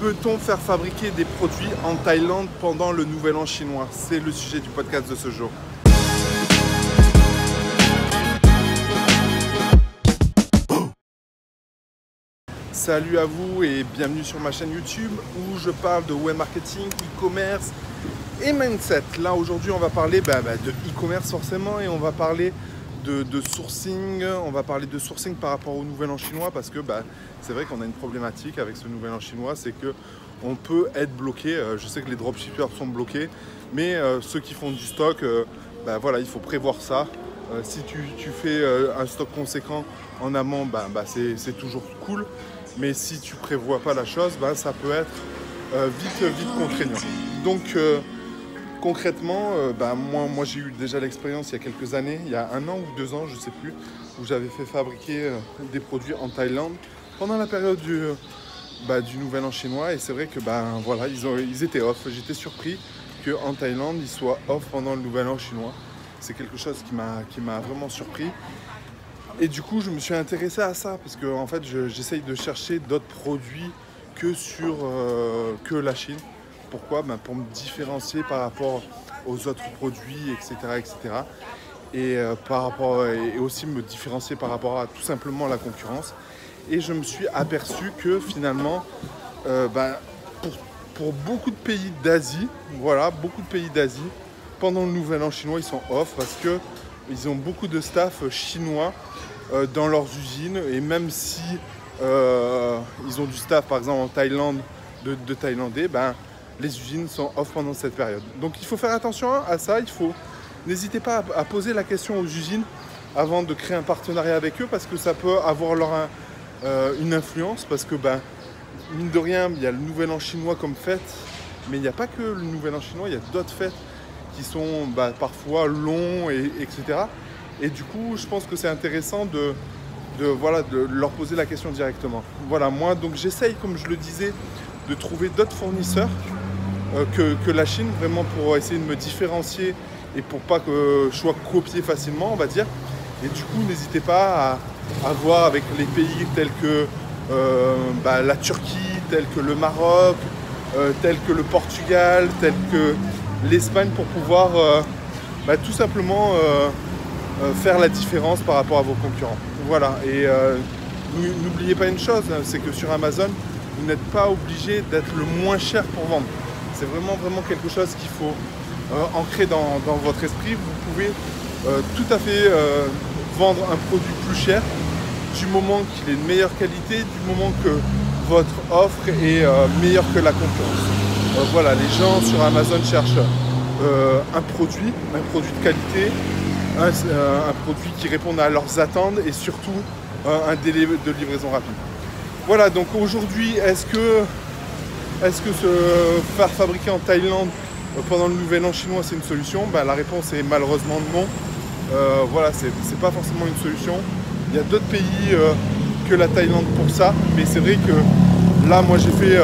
Peut-on faire fabriquer des produits en Thaïlande pendant le Nouvel An chinois? C'est le sujet du podcast de ce jour. Salut à vous et bienvenue sur ma chaîne YouTube où je parle de web marketing, e-commerce et mindset. Là aujourd'hui on va parler de e-commerce forcément et on va parler de sourcing. On va parler de sourcing par rapport au Nouvel An chinois parce que c'est vrai qu'on a une problématique avec ce Nouvel An chinois, c'est que on peut être bloqué. Je sais que les dropshippers sont bloqués, mais ceux qui font du stock, voilà, il faut prévoir ça. Si tu fais un stock conséquent en amont, c'est toujours cool. Mais si tu prévois pas la chose, ça peut être vite contraignant. Donc concrètement, moi j'ai eu déjà l'expérience il y a quelques années, il y a 1 an ou 2 ans, je sais plus, où j'avais fait fabriquer des produits en Thaïlande pendant la période du Nouvel An chinois. Et c'est vrai que voilà, ils étaient off. J'étais surpris qu'en Thaïlande ils soient off pendant le Nouvel An chinois. C'est quelque chose qui m'a vraiment surpris. Et du coup, je me suis intéressé à ça parce que en fait, j'essaye de chercher d'autres produits que la Chine. Pourquoi? Pour me différencier par rapport aux autres produits, etc., etc. Et aussi me différencier par rapport à tout simplement la concurrence. Et je me suis aperçu que finalement, pour beaucoup de pays d'Asie, pendant le Nouvel An chinois, ils sont off parce que ils ont beaucoup de staff chinois dans leurs usines, et même si ils ont du staff par exemple en Thaïlande de Thaïlandais, les usines sont off pendant cette période. Donc il faut faire attention à ça. N'hésitez pas à poser la question aux usines avant de créer un partenariat avec eux, parce que ça peut avoir une influence, parce que mine de rien, il y a le Nouvel An chinois comme fête, mais il n'y a pas que le Nouvel An chinois, il y a d'autres fêtes qui sont parfois longs, etc. Et du coup, je pense que c'est intéressant de leur poser la question directement. Voilà, moi, donc j'essaye, comme je le disais, de trouver d'autres fournisseurs que la Chine, vraiment pour essayer de me différencier et pour pas que je sois copié facilement, on va dire. Et du coup, n'hésitez pas à voir avec les pays tels que la Turquie, tels que le Maroc, tels que le Portugal, tels que l'Espagne, pour pouvoir tout simplement faire la différence par rapport à vos concurrents. Voilà, et n'oubliez pas une chose, c'est que sur Amazon, vous n'êtes pas obligé d'être le moins cher pour vendre. C'est vraiment quelque chose qu'il faut ancrer dans votre esprit. Vous pouvez tout à fait vendre un produit plus cher du moment qu'il est de meilleure qualité, du moment que votre offre est meilleure que la concurrence. Voilà, les gens sur Amazon cherchent un produit de qualité, un produit qui réponde à leurs attentes et surtout un délai de livraison rapide. Voilà, donc aujourd'hui, est-ce que se faire fabriquer en Thaïlande pendant le Nouvel An chinois, c'est une solution? La réponse est malheureusement non. Voilà, c'est pas forcément une solution. Il y a d'autres pays que la Thaïlande pour ça, mais c'est vrai que là, moi j'ai fait,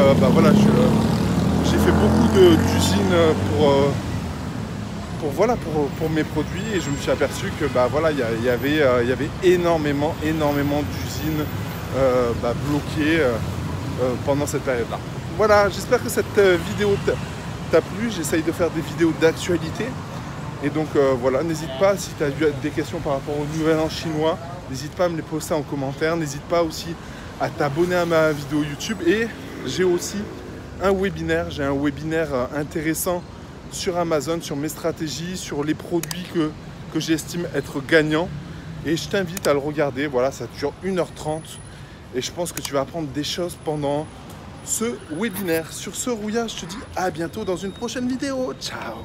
j'ai fait beaucoup d'usines pour mes produits, et je me suis aperçu que il y avait énormément d'usines bloquées pendant cette période-là. Voilà, j'espère que cette vidéo t'a plu. J'essaye de faire des vidéos d'actualité. Et donc voilà, n'hésite pas, si tu as des questions par rapport au Nouvel An chinois, n'hésite pas à me les poster en commentaire. N'hésite pas aussi à t'abonner à ma vidéo YouTube. Et j'ai aussi un webinaire. J'ai un webinaire intéressant sur Amazon, sur mes stratégies, sur les produits que j'estime être gagnants. Et je t'invite à le regarder. Voilà, ça dure 1h30. Et je pense que tu vas apprendre des choses pendant ce webinaire. Sur ce, Rouya, je te dis à bientôt dans une prochaine vidéo. Ciao!